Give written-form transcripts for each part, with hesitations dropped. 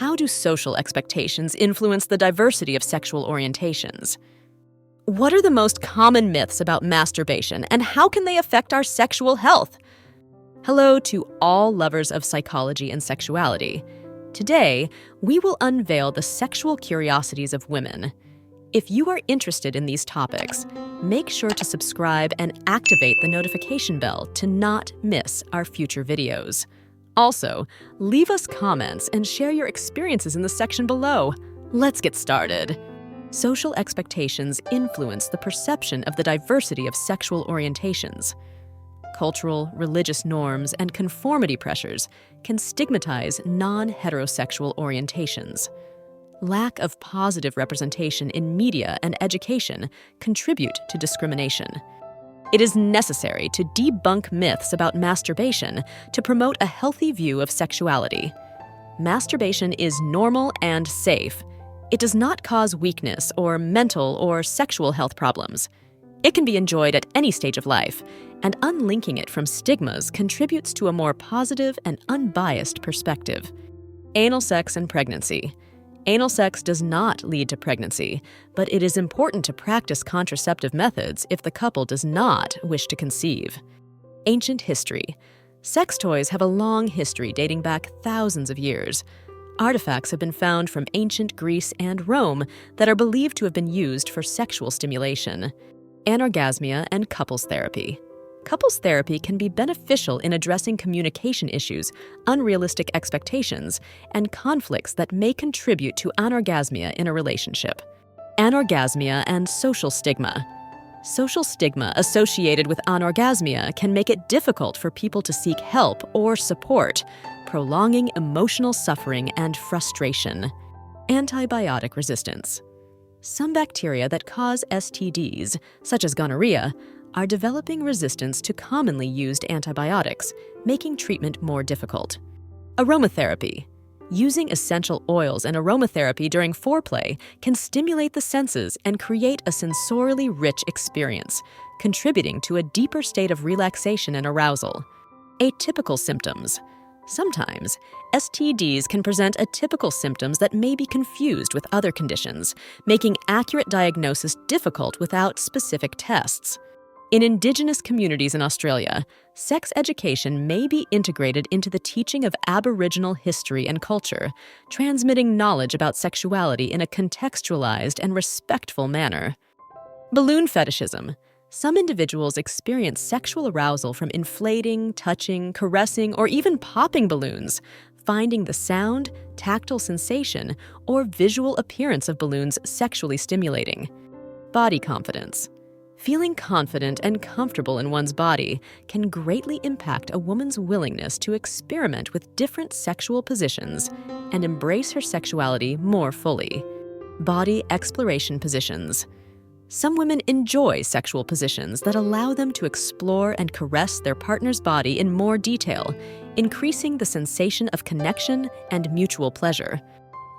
How do social expectations influence the diversity of sexual orientations? What are the most common myths about masturbation, and how can they affect our sexual health? Hello to all lovers of psychology and sexuality. Today, we will unveil the sexual curiosities of women. If you are interested in these topics, make sure to subscribe and activate the notification bell to not miss our future videos. Also, leave us comments and share your experiences in the section below. Let's get started. Social expectations influence the perception of the diversity of sexual orientations. Cultural, religious norms, and conformity pressures can stigmatize non-heterosexual orientations. Lack of positive representation in media and education contribute to discrimination. It is necessary to debunk myths about masturbation to promote a healthy view of sexuality. Masturbation is normal and safe. It does not cause weakness or mental or sexual health problems. It can be enjoyed at any stage of life, and unlinking it from stigmas contributes to a more positive and unbiased perspective. Anal sex and pregnancy. Anal sex does not lead to pregnancy, but it is important to practice contraceptive methods if the couple does not wish to conceive. Ancient history. Sex toys have a long history dating back thousands of years. Artifacts have been found from ancient Greece and Rome that are believed to have been used for sexual stimulation. Anorgasmia and couples therapy. Couples therapy can be beneficial in addressing communication issues, unrealistic expectations, and conflicts that may contribute to anorgasmia in a relationship. Anorgasmia and social stigma. Social stigma associated with anorgasmia can make it difficult for people to seek help or support, prolonging emotional suffering and frustration. Antibiotic resistance. Some bacteria that cause STDs, such as gonorrhea, are developing resistance to commonly used antibiotics, making treatment more difficult. Aromatherapy. Using essential oils and aromatherapy during foreplay can stimulate the senses and create a sensorially rich experience, contributing to a deeper state of relaxation and arousal. Atypical symptoms. Sometimes, STDs can present atypical symptoms that may be confused with other conditions, making accurate diagnosis difficult without specific tests. In Indigenous communities in Australia, sex education may be integrated into the teaching of Aboriginal history and culture, transmitting knowledge about sexuality in a contextualized and respectful manner. Balloon fetishism. Some individuals experience sexual arousal from inflating, touching, caressing, or even popping balloons, finding the sound, tactile sensation, or visual appearance of balloons sexually stimulating. Body confidence. Feeling confident and comfortable in one's body can greatly impact a woman's willingness to experiment with different sexual positions and embrace her sexuality more fully. Body exploration positions. Some women enjoy sexual positions that allow them to explore and caress their partner's body in more detail, increasing the sensation of connection and mutual pleasure.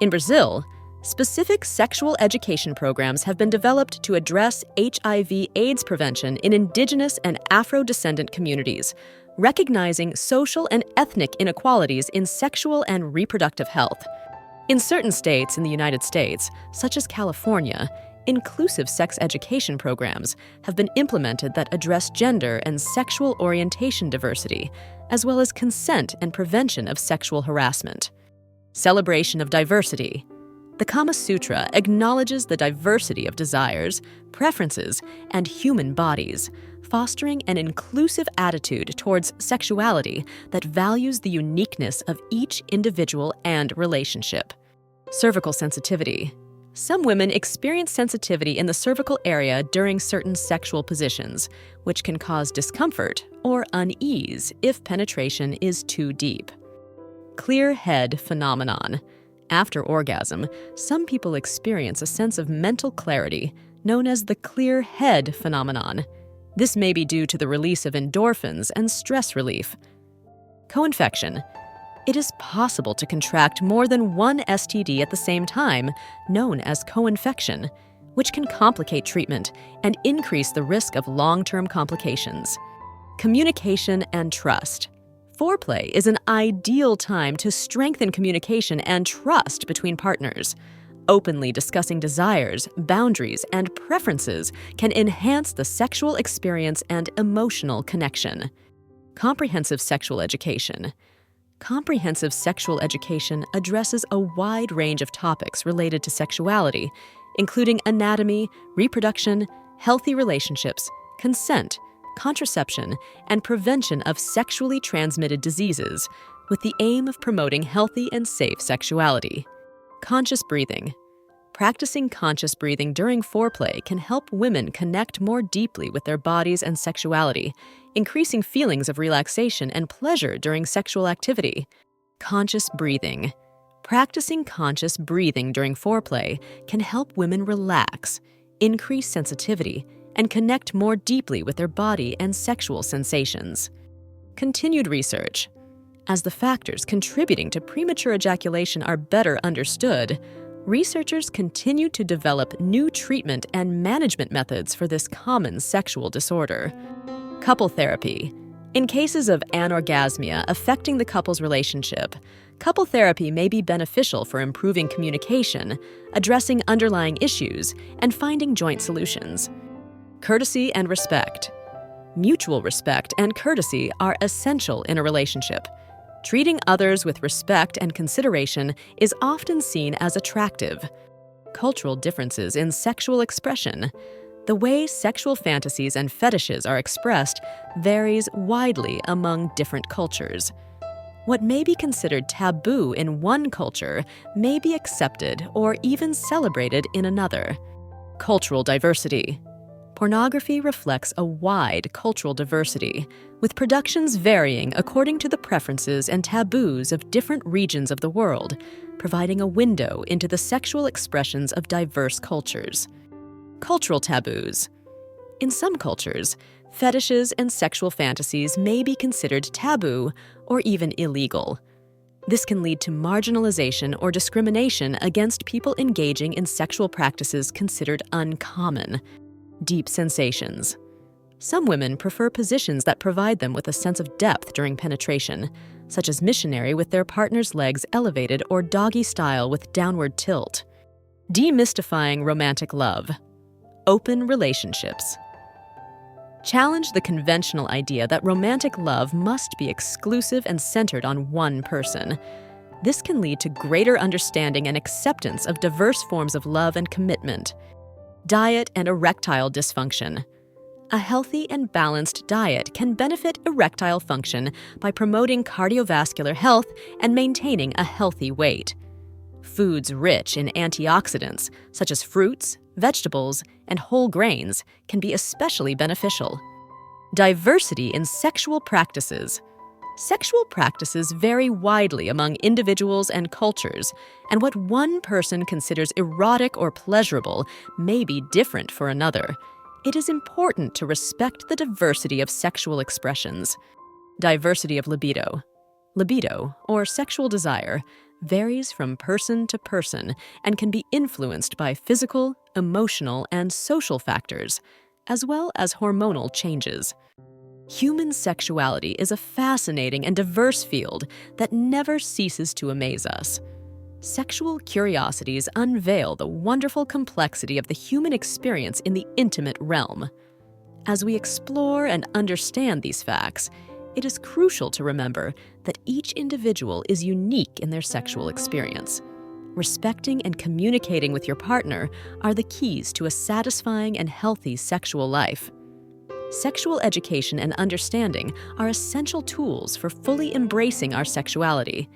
In Brazil, specific sexual education programs have been developed to address HIV/AIDS prevention in Indigenous and Afro-descendant communities, recognizing social and ethnic inequalities in sexual and reproductive health. In certain states in the United States, such as California, inclusive sex education programs have been implemented that address gender and sexual orientation diversity, as well as consent and prevention of sexual harassment. Celebration of diversity. The Kama Sutra acknowledges the diversity of desires, preferences, and human bodies, fostering an inclusive attitude towards sexuality that values the uniqueness of each individual and relationship. Cervical sensitivity. Some women experience sensitivity in the cervical area during certain sexual positions, which can cause discomfort or unease if penetration is too deep. Clear head phenomenon. After orgasm, some people experience a sense of mental clarity, known as the clear head phenomenon. This may be due to the release of endorphins and stress relief. Co-infection. It is possible to contract more than one STD at the same time, known as co-infection, which can complicate treatment and increase the risk of long-term complications. Communication and trust. Foreplay is an ideal time to strengthen communication and trust between partners. Openly discussing desires, boundaries, and preferences can enhance the sexual experience and emotional connection. Comprehensive sexual education. Comprehensive sexual education addresses a wide range of topics related to sexuality, including anatomy, reproduction, healthy relationships, consent, contraception, and prevention of sexually transmitted diseases, with the aim of promoting healthy and safe sexuality. Conscious breathing. Practicing conscious breathing during foreplay can help women connect more deeply with their bodies and sexuality, increasing feelings of relaxation and pleasure during sexual activity. Conscious breathing. Practicing conscious breathing during foreplay can help women relax, increase sensitivity, and connect more deeply with their body and sexual sensations. Continued research. As the factors contributing to premature ejaculation are better understood, researchers continue to develop new treatment and management methods for this common sexual disorder. Couple therapy. In cases of anorgasmia affecting the couple's relationship, couple therapy may be beneficial for improving communication, addressing underlying issues, and finding joint solutions. Courtesy and respect. Mutual respect and courtesy are essential in a relationship. Treating others with respect and consideration is often seen as attractive. Cultural differences in sexual expression. The way sexual fantasies and fetishes are expressed varies widely among different cultures. What may be considered taboo in one culture may be accepted or even celebrated in another. Cultural diversity. Pornography reflects a wide cultural diversity, with productions varying according to the preferences and taboos of different regions of the world, providing a window into the sexual expressions of diverse cultures. Cultural taboos. In some cultures, fetishes and sexual fantasies may be considered taboo or even illegal. This can lead to marginalization or discrimination against people engaging in sexual practices considered uncommon. Deep sensations. Some women prefer positions that provide them with a sense of depth during penetration, such as missionary with their partner's legs elevated or doggy style with downward tilt. Demystifying romantic love. Open relationships. Challenge the conventional idea that romantic love must be exclusive and centered on one person. This can lead to greater understanding and acceptance of diverse forms of love and commitment. Diet and erectile dysfunction. A healthy and balanced diet can benefit erectile function by promoting cardiovascular health and maintaining a healthy weight. Foods rich in antioxidants, such as fruits, vegetables, and whole grains, can be especially beneficial. Diversity in sexual practices. Sexual practices vary widely among individuals and cultures, and what one person considers erotic or pleasurable may be different for another. It is important to respect the diversity of sexual expressions. Diversity of libido. Libido, or sexual desire, varies from person to person and can be influenced by physical, emotional, and social factors, as well as hormonal changes. Human sexuality is a fascinating and diverse field that never ceases to amaze us. Sexual curiosities unveil the wonderful complexity of the human experience in the intimate realm. As we explore and understand these facts, it is crucial to remember that each individual is unique in their sexual experience. Respecting and communicating with your partner are the keys to a satisfying and healthy sexual life. Sexual education and understanding are essential tools for fully embracing our sexuality.